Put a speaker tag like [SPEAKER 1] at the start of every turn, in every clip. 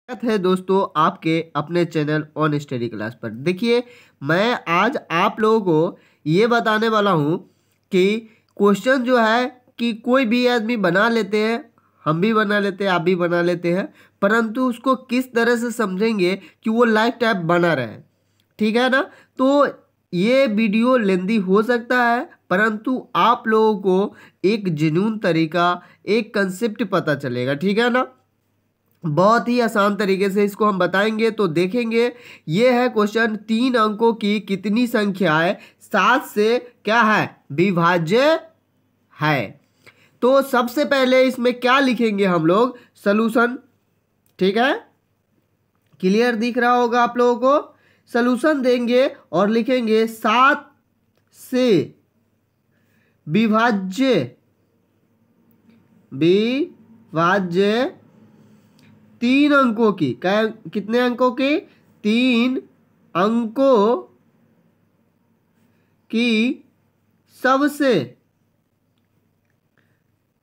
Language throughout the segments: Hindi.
[SPEAKER 1] स्वागत है दोस्तों आपके अपने चैनल ऑन स्टडी क्लास पर। देखिए, मैं आज आप लोगों को ये बताने वाला हूँ कि क्वेश्चन जो है कि कोई भी आदमी बना लेते हैं, हम भी बना लेते हैं, आप भी बना लेते हैं, परंतु उसको किस तरह से समझेंगे कि वो लाइफ टाइप बना रहे। ठीक है ना। तो ये वीडियो लेंदी हो सकता है, परंतु आप लोगों को एक जेन्युइन तरीका, एक कंसेप्ट पता चलेगा। ठीक है ना। बहुत ही आसान तरीके से इसको हम बताएंगे। तो देखेंगे, ये है क्वेश्चन, 3 अंकों की कितनी संख्याएं 7 से क्या है, विभाज्य है। तो सबसे पहले इसमें क्या लिखेंगे हम लोग, सॉल्यूशन। ठीक है, क्लियर दिख रहा होगा आप लोगों को। सॉल्यूशन देंगे और लिखेंगे 7 से विभाज्य 3 अंकों की, कितने अंकों की, 3 अंकों की सबसे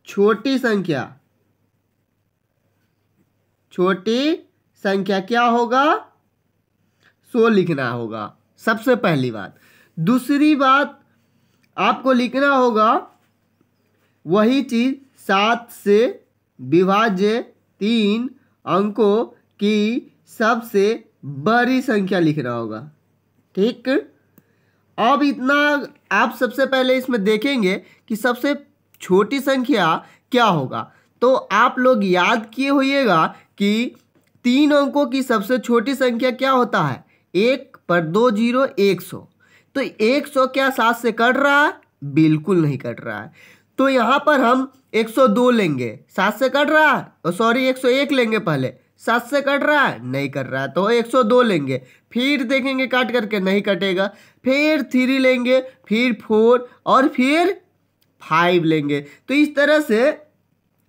[SPEAKER 1] छोटी संख्या क्या होगा, 100 लिखना होगा। सबसे पहली बात। दूसरी बात आपको लिखना होगा वही चीज, 7 से विभाज्य 3 अंकों की सबसे बड़ी संख्या लिखना होगा। ठीक। अब इतना आप सबसे पहले इसमें देखेंगे कि सबसे छोटी संख्या क्या होगा। तो आप लोग याद किए होइएगा कि 3 अंकों की सबसे छोटी संख्या क्या होता है, 1 पर 2 0 100। तो 100 क्या 7 से कट रहा है, बिल्कुल नहीं कट रहा है। तो यहां पर हम 102 लेंगे, 7 से कट रहा है, सॉरी 101 लेंगे, पहले 7 से कट रहा है, नहीं कट रहा है, तो 102 लेंगे। फिर देखेंगे काट करके नहीं कटेगा, फिर 3 लेंगे, फिर 4 और फिर 5 लेंगे। तो इस तरह से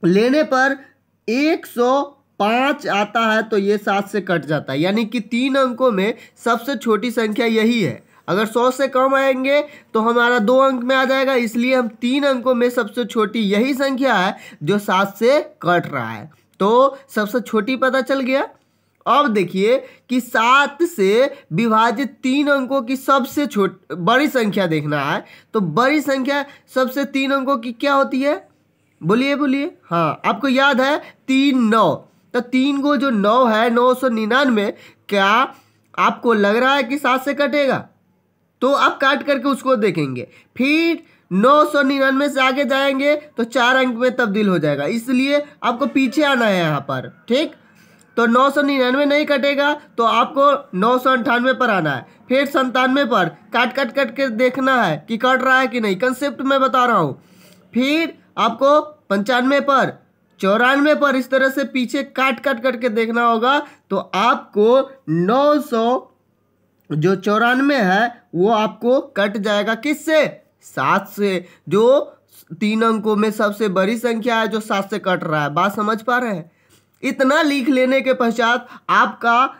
[SPEAKER 1] लेने पर 105 आता है, तो ये 7 से कट जाता है। यानी कि 3 अंकों में सबसे छोटी संख्या यही है। अगर 100 से कम आएंगे तो हमारा 2 अंक में आ जाएगा, इसलिए हम 3 अंकों में सबसे छोटी यही संख्या है जो 7 से कट रहा है। तो सबसे छोटी पता चल गया। अब देखिए कि 7 से विभाजित 3 अंकों की सबसे बड़ी संख्या देखना है। तो बड़ी संख्या सबसे 3 अंकों की क्या होती है, बोलिए। हाँ, आपको याद है 3 9। तो 3 को जो 9 है, 999, क्या आपको लग रहा है कि 7 से कटेगा? तो आप काट करके उसको देखेंगे, फिर 999 से आगे जाएंगे तो 4 अंक में तब्दील हो जाएगा, इसलिए आपको पीछे आना है यहाँ पर। ठीक। तो 999 नहीं कटेगा तो आपको 998 पर आना है, फिर 97 पर काट के देखना है कि कट रहा है कि नहीं, कंसेप्ट मैं बता रहा हूँ। फिर आपको 95 पर, 94 पर, इस तरह से पीछे काट करके देखना होगा। तो आपको 900 जो 94 है वो आपको कट जाएगा, किससे, 7 से, जो 3 अंकों में सबसे बड़ी संख्या है जो 7 से कट रहा है। बात समझ पा रहे हैं? इतना लिख लेने के पश्चात आपका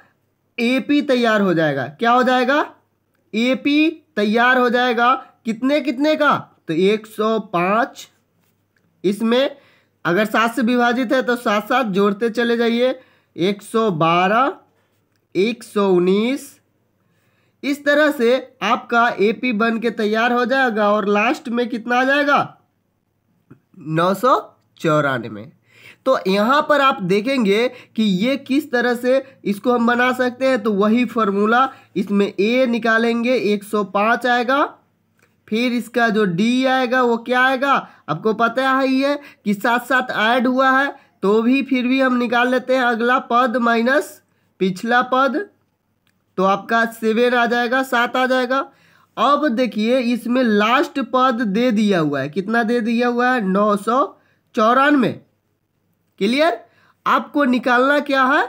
[SPEAKER 1] एपी तैयार हो जाएगा। क्या हो जाएगा, एपी तैयार हो जाएगा। कितने का, तो 105। इसमें अगर 7 से विभाजित है तो 7 जोड़ते चले जाइए, 112, 119। इस तरह से आपका एपी बन के तैयार हो जाएगा और लास्ट में कितना आ जाएगा, 994। तो यहां पर आप देखेंगे कि ये किस तरह से इसको हम बना सकते हैं। तो वही फॉर्मूला, इसमें ए निकालेंगे, 105 आएगा, फिर इसका जो डी आएगा वो क्या आएगा, आपको पता है ही है कि 7 ऐड हुआ है, तो भी फिर भी हम निकाल लेते हैं अगला पद माइनस पिछला पद, तो आपका 7 आ जाएगा, 7 आ जाएगा। अब देखिए इसमें लास्ट पद दे दिया हुआ है, कितना दे दिया हुआ है, 994। क्लियर। आपको निकालना क्या है,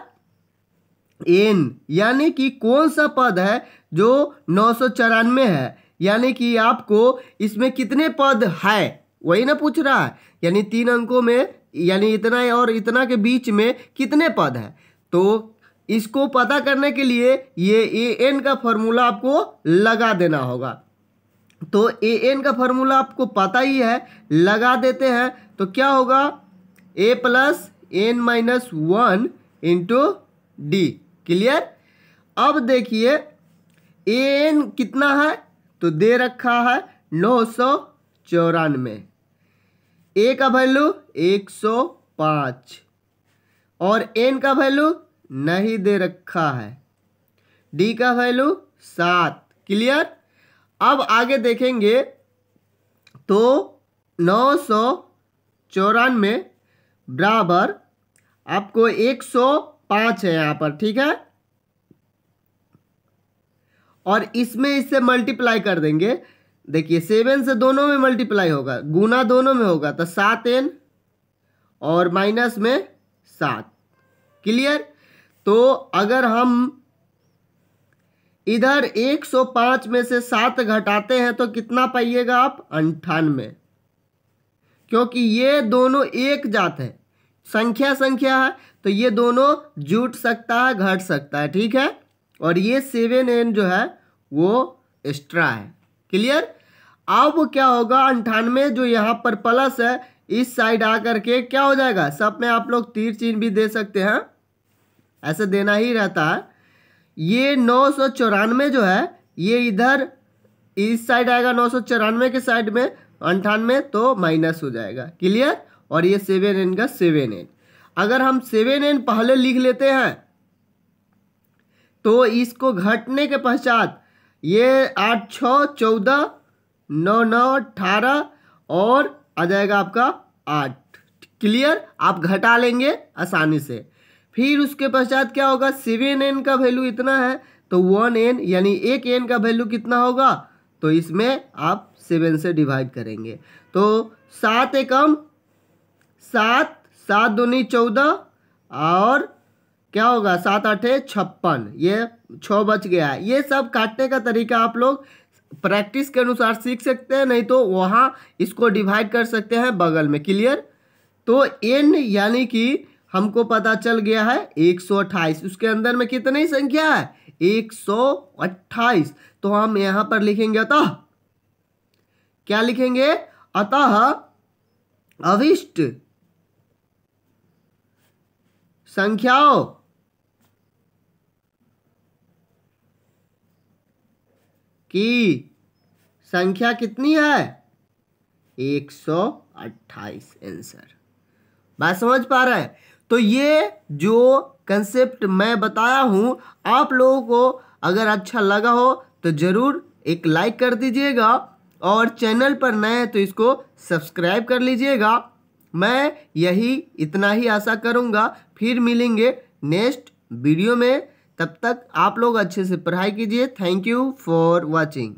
[SPEAKER 1] एन, यानी कि कौन सा पद है जो 994 है, यानी कि आपको इसमें कितने पद है वही ना पूछ रहा है। यानी 3 अंकों में, यानी इतना और इतना के बीच में कितने पद है। तो इसको पता करने के लिए ये ए एन का फॉर्मूला आपको लगा देना होगा। तो ए एन का फॉर्मूला आपको पता ही है, लगा देते हैं। तो क्या होगा, a plus n minus 1 into D. Clear. अब देखिए एन कितना है, तो दे रखा है 994, ए का वैल्यू 105 और एन का वैल्यू नहीं दे रखा है, डी का वैल्यू 7। क्लियर। अब आगे देखेंगे तो 994 बराबर आपको 105 है यहाँ पर, ठीक है, और इसमें इससे मल्टीप्लाई कर देंगे। देखिए 7 से दोनों में मल्टीप्लाई होगा, गुना दोनों में होगा, तो 7n और माइनस में 7। क्लियर। तो अगर हम इधर 105 में से 7 घटाते हैं तो कितना पाइएगा आप, 98, क्योंकि ये दोनों एक जात है, संख्या है, तो ये दोनों जुट सकता है, घट सकता है, ठीक है, और ये 7n जो है वो एक्स्ट्रा है। क्लियर। अब क्या होगा, 98 जो यहाँ पर प्लस है इस साइड आकर के क्या हो जाएगा, सब में आप लोग तीर चिन्ह भी दे सकते हैं, ऐसे देना ही रहता है। ये 994 जो है ये इधर इस साइड आएगा, 994 के साइड में 98 तो माइनस हो जाएगा। क्लियर। और ये 7n का 7n, अगर हम 7n पहले लिख लेते हैं तो इसको घटने के पश्चात ये 8 6 14 9 9 18 और आ जाएगा आपका 8। क्लियर। आप घटा लेंगे आसानी से। फिर उसके पश्चात क्या होगा, 7n का वैल्यू इतना है तो 1n यानी एक n का वैल्यू कितना होगा, तो इसमें आप 7 से डिवाइड करेंगे तो 7 एकम 7, 7 दूनी 14 और क्या होगा 7 8 56, ये 6 बच गया है। ये सब काटने का तरीका आप लोग प्रैक्टिस के अनुसार सीख सकते हैं, नहीं तो वहाँ इसको डिवाइड कर सकते हैं बगल में। क्लियर। तो n यानी कि हमको पता चल गया है 128, उसके अंदर में कितनी संख्या है, 128, तो हम यहाँ पर लिखेंगे अतः, क्या लिखेंगे, अतः अभिष्ट संख्याओं की संख्या कितनी है, 128 आंसर। बात समझ पा रहे हैं। तो ये जो कंसेप्ट मैं बताया हूं आप लोगों को अगर अच्छा लगा हो तो ज़रूर एक लाइक कर दीजिएगा और चैनल पर नए हैं तो इसको सब्सक्राइब कर लीजिएगा। मैं यही इतना ही आशा करूंगा, फिर मिलेंगे नेक्स्ट वीडियो में। तब तक आप लोग अच्छे से पढ़ाई कीजिए। Thank you for watching.